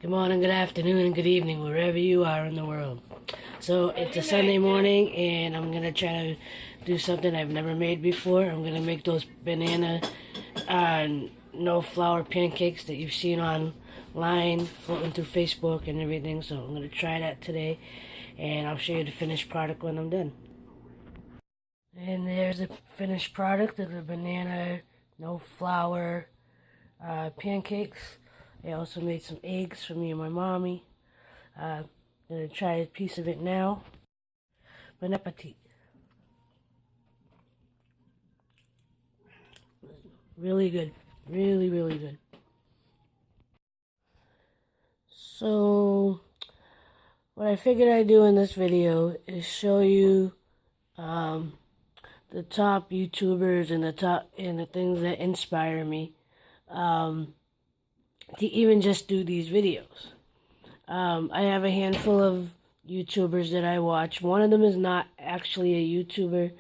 Good morning, good afternoon, and good evening, wherever you are in the world. So it's a Sunday morning, and I'm gonna try to do something I've never made before. I'm gonna make those banana no flour pancakes that you've seen online floating through Facebook and everything. So I'm gonna try that today, and I'll show you the finished product when I'm done. And there's the finished product of the banana no flour pancakes. I also made some eggs for me and my mommy. I'm gonna try a piece of it now. Bon appetit. Really good. Really, really good. So, what I figured I'd do in this video is show you the top YouTubers and the things that inspire me to even just do these videos. I have a handful of YouTubers that I watch. One of them is not actually a YouTuber,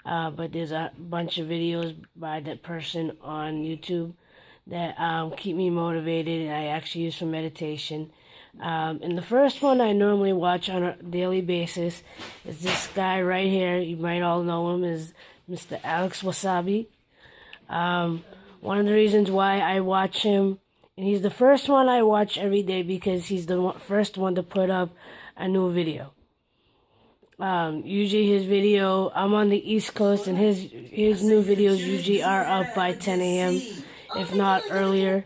but there's a bunch of videos by that person on YouTube that keep me motivated, and I actually use for meditation. And the first one I normally watch on a daily basis is this guy right here. You might all know him, is Mr. Alex Wassabi. One of the reasons why I watch him, and he's the first one I watch every day because he's the first one to put up a new video. Usually his video, I'm on the East Coast, and his new videos usually are up by 10 a.m., if not earlier.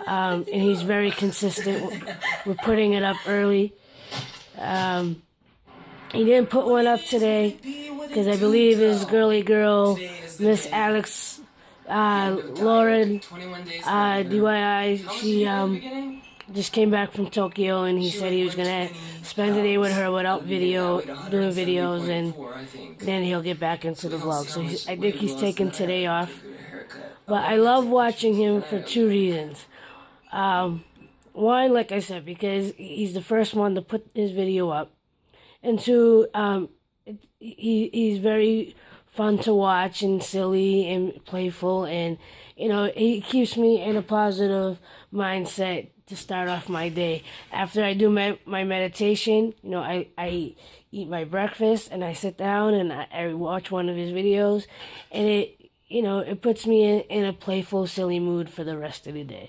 And he's very consistent with putting it up early. He didn't put one up today because I believe his girly girl, Miss Alex Lauren DYI, she just came back from Tokyo, and he said he was gonna spend the day with her without doing videos, and then he'll get back into the vlog. So I think he's taking today off. But I love watching him for two reasons. One, like I said, because he's the first one to put his video up, and two, he's very fun to watch and silly and playful, and he keeps me in a positive mindset to start off my day. After I do my meditation, I eat my breakfast and I sit down and I watch one of his videos, and it puts me in a playful, silly mood for the rest of the day.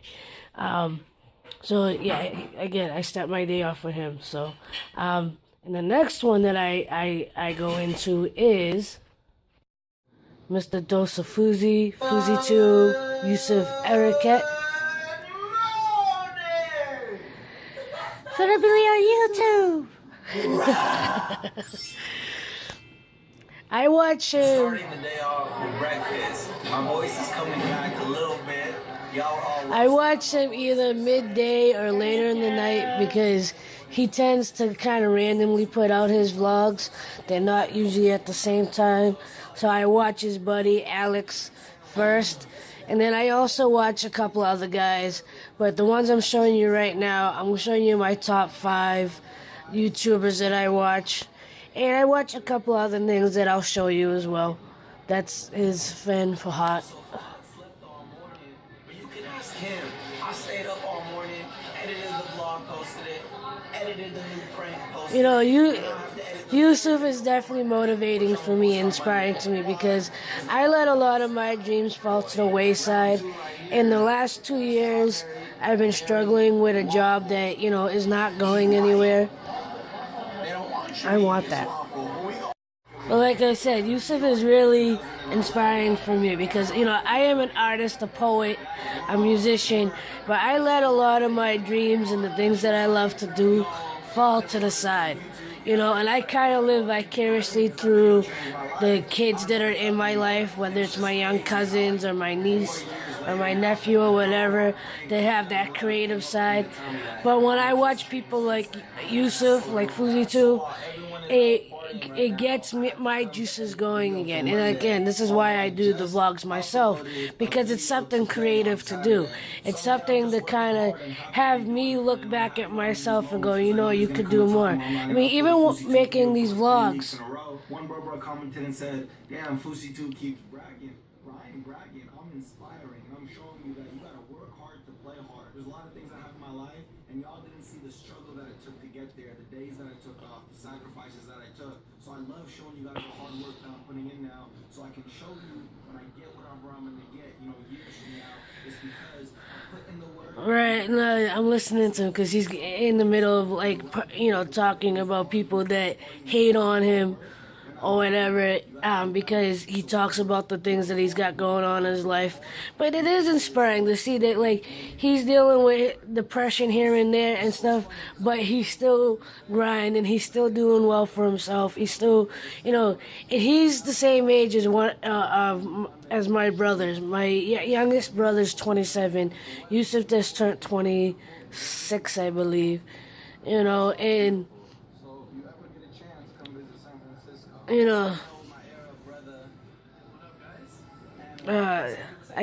So yeah, again, I start my day off with him. So and the next one that I go into is Mr. Dosa Fuzi 2, Yousef Erakat. So to be on YouTube. I watch him. Starting the day off with breakfast. My voice is coming back a little bit. I watch him either midday or later in the night because he tends to kind of randomly put out his vlogs. They're not usually at the same time. So I watch his buddy Alex first, and then I also watch a couple other guys. But the ones I'm showing you right now, I'm showing you my top 5 YouTubers that I watch. And I watch a couple other things that I'll show you as well. That's his fan for hot. I stayed up all morning, edited the vlog, posted it, edited the new prank, posted Yousef is definitely motivating for me, inspiring to me, because I let a lot of my dreams fall to the wayside. In the last 2 years, I've been struggling with a job that, is not going anywhere. I want that. But like I said, Yousef is really inspiring for me because, I am an artist, a poet, a musician, but I let a lot of my dreams and the things that I love to do fall to the side, and I kind of live vicariously through the kids that are in my life, whether it's my young cousins or my niece or my nephew or whatever. They have that creative side. But when I watch people like Yousef, like Fuzi 2, it gets my juices going again. And again, this is why I do the vlogs myself, because it's something creative to do. It's something to kind of have me look back at myself and go, you could do more. I mean, even making these vlogs. One bro commented and said, "Damn, Fuzi 2 keeps bragging." bragging, I'm inspiring, and I'm showing you that you gotta work hard to play hard. There's a lot of things that happened in my life, and y'all didn't see the struggle that it took to get there, the days that I took off, the sacrifices that I took. So I love showing you guys the hard work that I'm putting in now, so I can show you when I get whatever I'm gonna get, years from now. It's because I put in the work. Right, no, I'm listening to him because he's in the middle of, like, talking about people that hate on him or whatever, because he talks about the things that he's got going on in his life. But it is inspiring to see that, like, he's dealing with depression here and there and stuff, but he's still grinding, he's still doing well for himself, he's still, and he's the same age as as my brothers. My youngest brother's 27, Yousef just turned 26, I believe, and I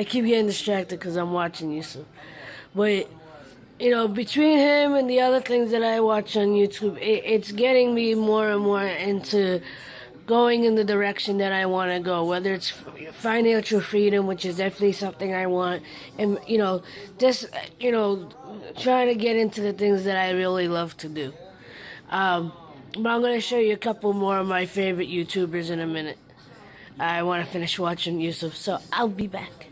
keep getting distracted because I'm watching YouTube. But, between him and the other things that I watch on YouTube, it's getting me more and more into going in the direction that I want to go, whether it's financial freedom, which is definitely something I want, and, just, trying to get into the things that I really love to do. But I'm going to show you a couple more of my favorite YouTubers in a minute. I want to finish watching Yousef, so I'll be back.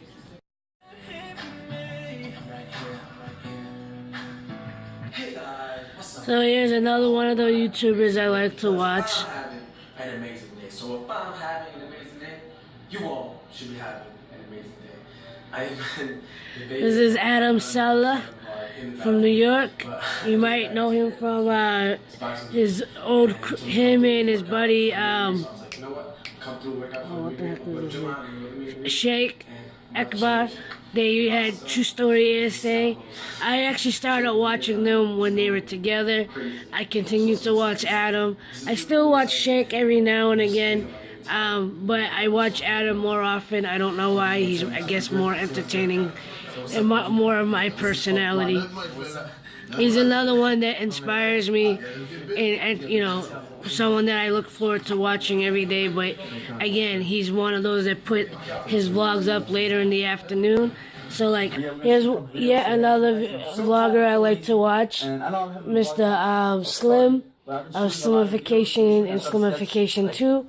So here's another one of the YouTubers I like to watch. An amazing day. So if I'm having an amazing day, you all should be having an amazing day. This is Abraham Saleh from New York. You might know him from him and his buddy, what the heck is his name? Sheikh Akbar. They had True Story ASA. I actually started watching them when they were together. I continue to watch Adam. I still watch Sheikh every now and again, but I watch Adam more often. I don't know why. He's, I guess, more entertaining and more of my personality. He's another one that inspires me, and someone that I look forward to watching every day. But again, he's one of those that put his vlogs up later in the afternoon. So, like, here's yet another vlogger I like to watch, Mr. Slim of Slimification and Slimification 2.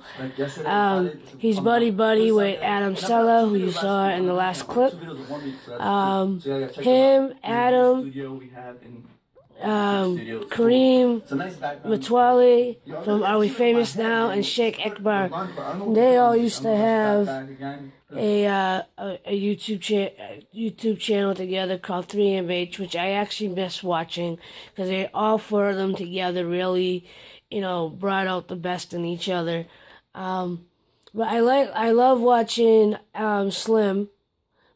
He's buddy with Adam Saleh, who you saw in the last clip. Him, Adam, Karim Metwaly from Are We Famous Now, and Sheikh Akbar. They all used to have a YouTube channel together called 3MH, which I actually miss watching because they all four of them together really, brought out the best in each other. But I love watching Slim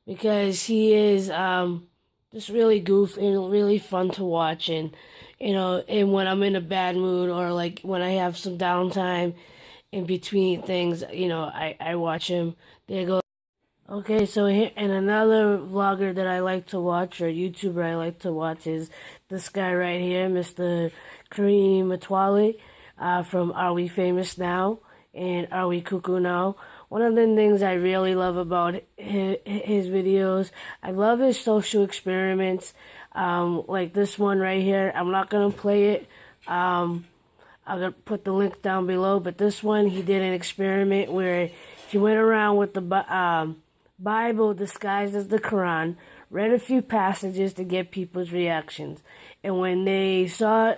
because he is just really goofy and really fun to watch, and and when I'm in a bad mood or like when I have some downtime in between things, I watch him. There you go. Okay, so here, and another vlogger that I like to watch, or YouTuber I like to watch, is this guy right here, Mr. Karim Metwaly, from Are We Famous Now and Are We Cuckoo Now. One of the things I really love about his videos, I love his social experiments, like this one right here. I'm not going to play it. I'm going to put the link down below, but this one, he did an experiment where he went around with the Bible disguised as the Quran, read a few passages to get people's reactions. And when they saw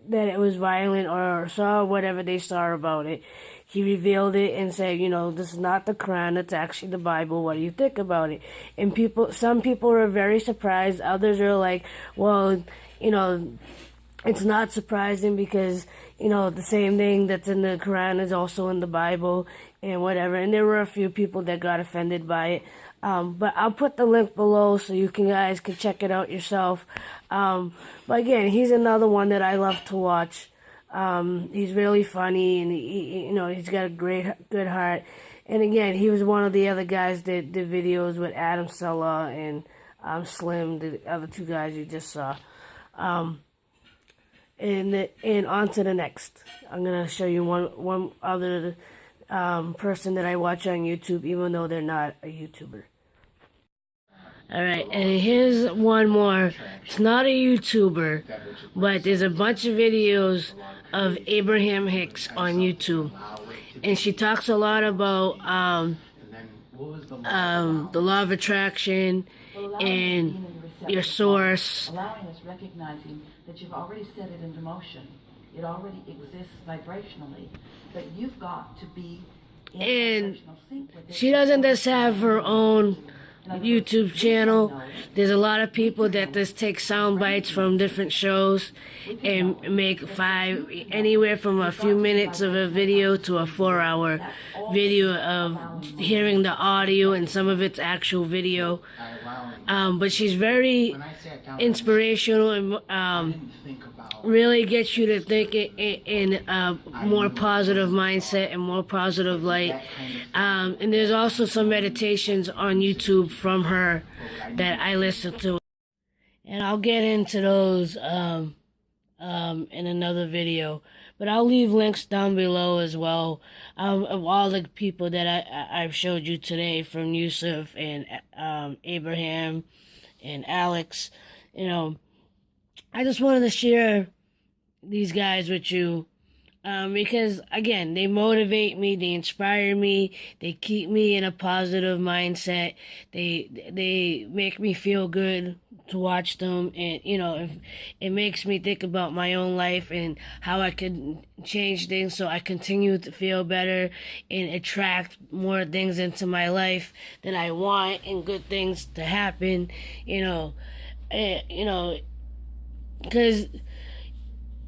that it was violent or saw whatever they saw about it, he revealed it and said, this is not the Quran, it's actually the Bible. What do you think about it? And some people were very surprised. Others are like, well, it's not surprising because, the same thing that's in the Quran is also in the Bible and whatever. And there were a few people that got offended by it. But I'll put the link below so you guys can check it out yourself. But again, he's another one that I love to watch. He's really funny, and he's got a good heart. And again, he was one of the other guys that did videos with Adam Saleh and Slim, the other two guys you just saw. And on to the next. I'm gonna show you one other person that I watch on YouTube, even though they're not a YouTuber. Alright, and here's one more. It's not a YouTuber, but there's a bunch of videos of Abraham Hicks on YouTube. And she talks a lot about the law of attraction and your source. Allowing is recognizing that you've already set it into motion. It already exists vibrationally, but you've got to be in vibrational sync with it. She doesn't just have her own YouTube channel. There's a lot of people that just take sound bites from different shows and make anywhere from a few minutes of a video to a 4-hour video of hearing the audio, and some of it's actual video. But she's very inspirational and really gets you to think in a more positive mindset and more positive light. And there's also some meditations on YouTube from her that I listen to. And I'll get into those in another video. But I'll leave links down below as well of all the people that I've showed you today, from Yousef and Abraham and Alex. You know, I just wanted to share these guys with you because, again, they motivate me, they inspire me, they keep me in a positive mindset, they make me feel good to watch them, and, you know, it makes me think about my own life and how I can change things so I continue to feel better and attract more things into my life that I want and good things to happen, because,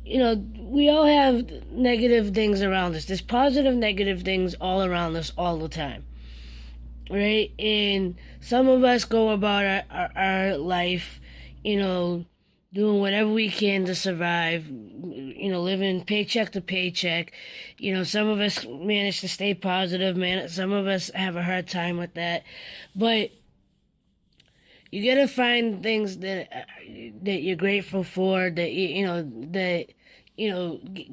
we all have negative things around us. There's positive, negative things all around us all the time, right? And some of us go about our life, doing whatever we can to survive, living paycheck to paycheck. Some of us manage to stay positive, some of us have a hard time with that. But you gotta find things that you're grateful for, that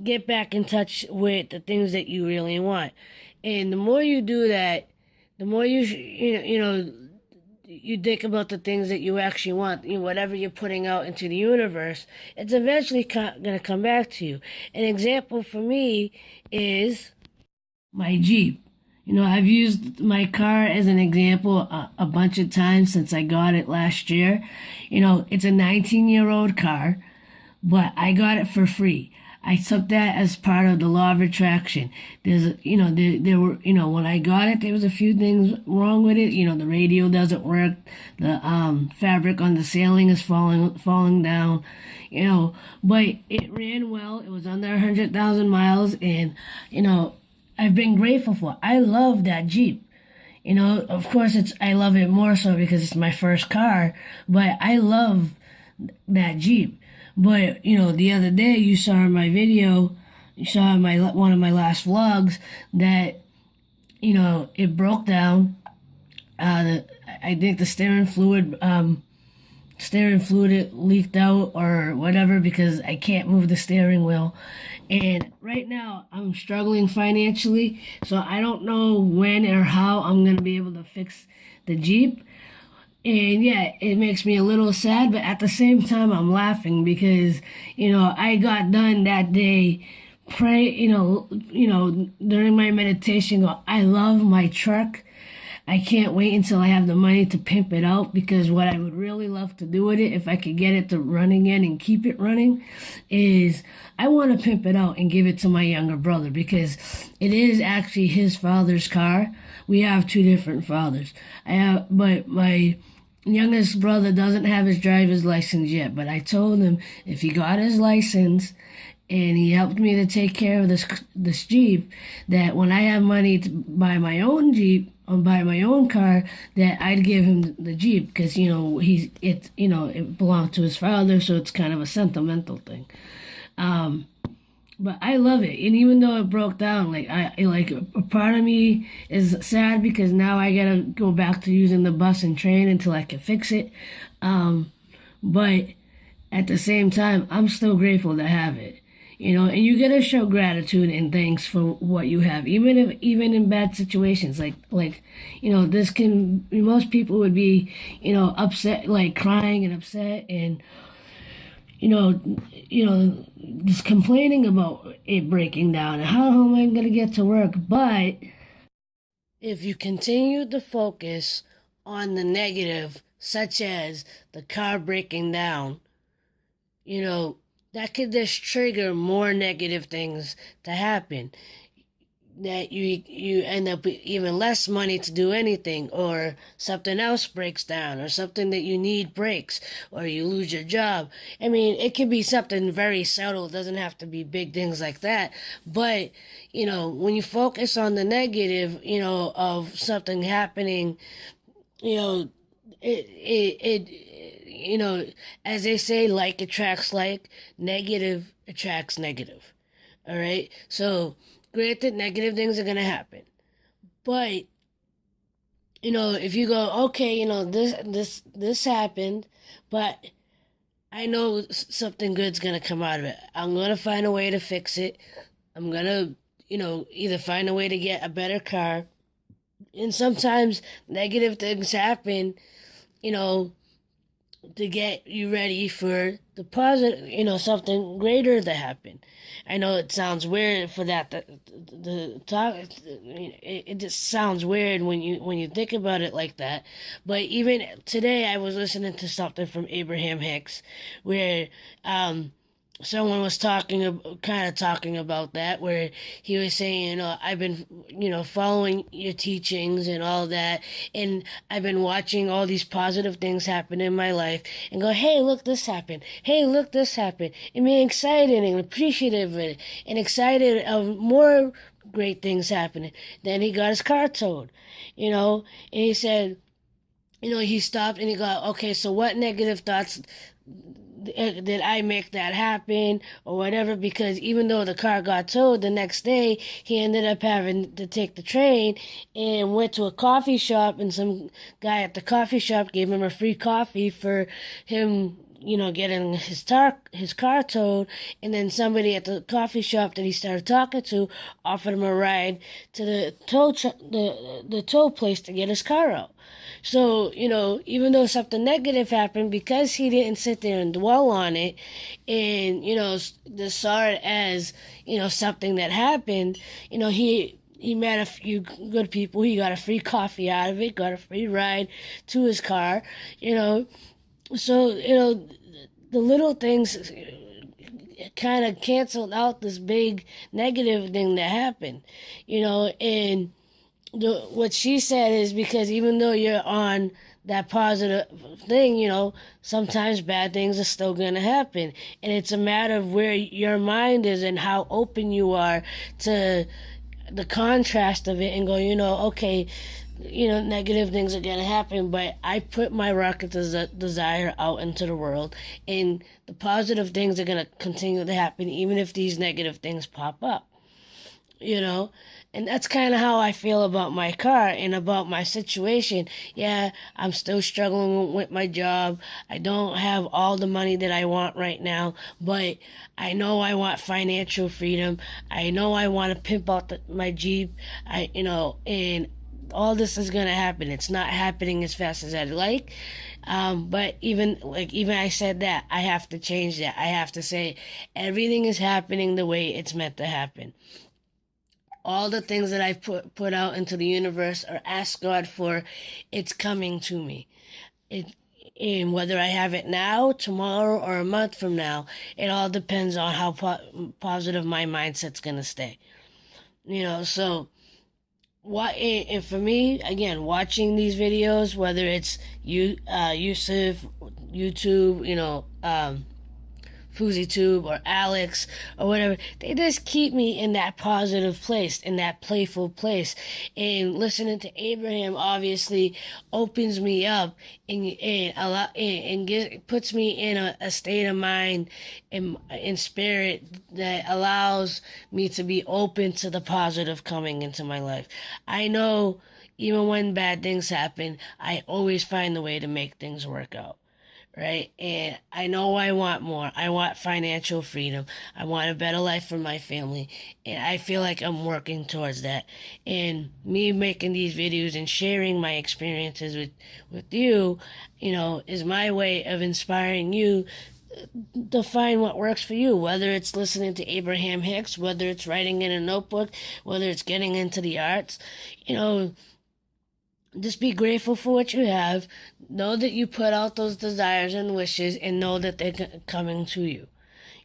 get back in touch with the things that you really want. And the more you do that, the more you think about the things that you actually want, whatever you're putting out into the universe, it's eventually gonna come back to you. An example for me is my Jeep. I've used my car as an example a bunch of times since I got it last year. It's a 19-year-old car, but I got it for free. I took that as part of the law of attraction. There were, when I got it, there was a few things wrong with it. The radio doesn't work. The fabric on the ceiling is falling down. But it ran well. It was under 100,000 miles, and I've been grateful for it. I love that Jeep. Of course, I love it more so because it's my first car, but I love that Jeep. But, the other day you saw in my video, you saw in one of my last vlogs that, it broke down. I think the steering fluid leaked out or whatever, because I can't move the steering wheel. And right now I'm struggling financially, so I don't know when or how I'm going to be able to fix the Jeep. And yeah, it makes me a little sad, but at the same time I'm laughing because, I got done that day during my meditation, I love my truck. I can't wait until I have the money to pimp it out, because what I would really love to do with it, if I could get it to run again and keep it running, is I want to pimp it out and give it to my younger brother, because it is actually his father's car. We have two different fathers. But my youngest brother doesn't have his driver's license yet, but I told him if he got his license and he helped me to take care of this Jeep, that when I have money to buy my own Jeep or buy my own car, that I'd give him the Jeep, because it belonged to his father, so it's kind of a sentimental thing. But I love it, and even though it broke down, a part of me is sad because now I gotta go back to using the bus and train until I can fix it. But at the same time, I'm still grateful to have it. And you gotta show gratitude and thanks for what you have, even in bad situations. This can most people would be, upset, like crying and upset, and just complaining about it breaking down and how am I gonna get to work. But if you continue to focus on the negative, such as the car breaking down, that could just trigger more negative things to happen. That you end up with even less money to do anything, or something else breaks down, or something that you need breaks, or you lose your job. I mean, it could be something very subtle. It doesn't have to be big things like that. But, when you focus on the negative, of something happening, as they say, like attracts like, negative attracts negative. All right? So, granted, negative things are going to happen. But, if you go, okay, this happened, but I know something good's going to come out of it. I'm going to find a way to fix it. I'm going to, either find a way to get a better car. And sometimes negative things happen, to get you ready for the positive, something greater to happen. I know it sounds weird for that to talk. It just sounds weird when you think about it like that. But even today, I was listening to something from Abraham Hicks, where someone was talking about that, where he was saying, I've been, following your teachings and all that, and I've been watching all these positive things happen in my life, and go, hey, look, this happened. Hey, look, this happened. And being excited and appreciative of it, and excited of more great things happening. Then he got his car towed, and he said, he stopped and he got, okay, so what negative thoughts did I make that happen or whatever? Because even though the car got towed, the next day he ended up having to take the train and went to a coffee shop, and some guy at the coffee shop gave him a free coffee for him, getting his car towed. And then somebody at the coffee shop that he started talking to offered him a ride to the tow place to get his car out. So, even though something negative happened, because he didn't sit there and dwell on it and, just saw it as, something that happened, he met a few good people. He got a free coffee out of it, got a free ride to his car, So, the little things kind of canceled out this big negative thing that happened, and what she said is, because even though you're on that positive thing, sometimes bad things are still going to happen. And it's a matter of where your mind is and how open you are to the contrast of it, and go, okay, negative things are going to happen, but I put my rocket desire out into the world, and the positive things are going to continue to happen, even if these negative things pop up, And that's kind of how I feel about my car and about my situation. Yeah, I'm still struggling with my job. I don't have all the money that I want right now, but I know I want financial freedom. I know I want to pimp out my Jeep. And all this is going to happen. It's not happening as fast as I'd like. But even I said that, I have to change that. I have to say everything is happening the way it's meant to happen. All the things that I put out into the universe or ask God for, it's coming to me. And whether I have it now, tomorrow, or a month from now, it all depends on how positive my mindset's going to stay. So and for me, again, watching these videos, whether it's Yousef, YouTube, FouseyTube or Alex or whatever, they just keep me in that positive place, in that playful place. And listening to Abraham obviously opens me up and puts me in a state of mind and in spirit that allows me to be open to the positive coming into my life. I know even when bad things happen, I always find a way to make things work out. right? And I know I want more. I want financial freedom. I want a better life for my family. And I feel like I'm working towards that. And me making these videos and sharing my experiences with you, is my way of inspiring you to find what works for you, whether it's listening to Abraham Hicks, whether it's writing in a notebook, whether it's getting into the arts. Just be grateful for what you have. Know that you put out those desires and wishes, and know that they're coming to you.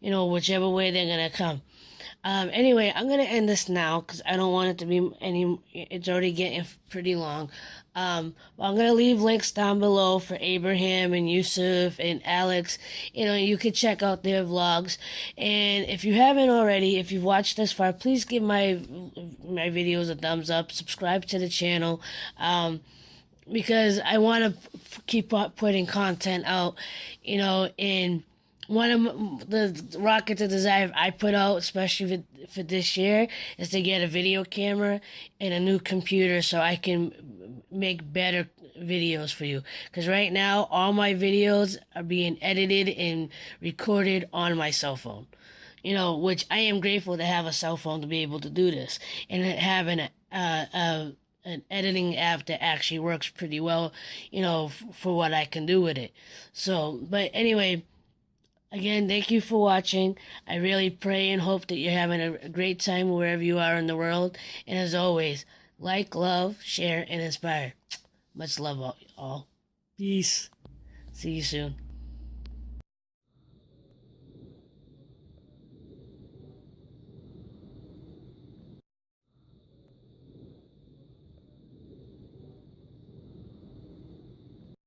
Whichever way they're going to come. Anyway, I'm going to end this now because I don't want it to be it's already getting pretty long. I'm going to leave links down below for Abraham and Yousef and Alex. You could check out their vlogs. And if you haven't already, if you've watched this far, please give my videos a thumbs up. Subscribe to the channel. Because I want to keep putting content out, and one of the rocket to desire I put out, especially for this year, is to get a video camera and a new computer so I can make better videos for you. Because right now, all my videos are being edited and recorded on my cell phone. Which I am grateful to have a cell phone to be able to do this. And having an editing app that actually works pretty well, for what I can do with it. But anyway, again, thank you for watching. I really pray and hope that you're having a great time wherever you are in the world. And as always, like, love, share, and inspire. Much love all. Peace. See you soon.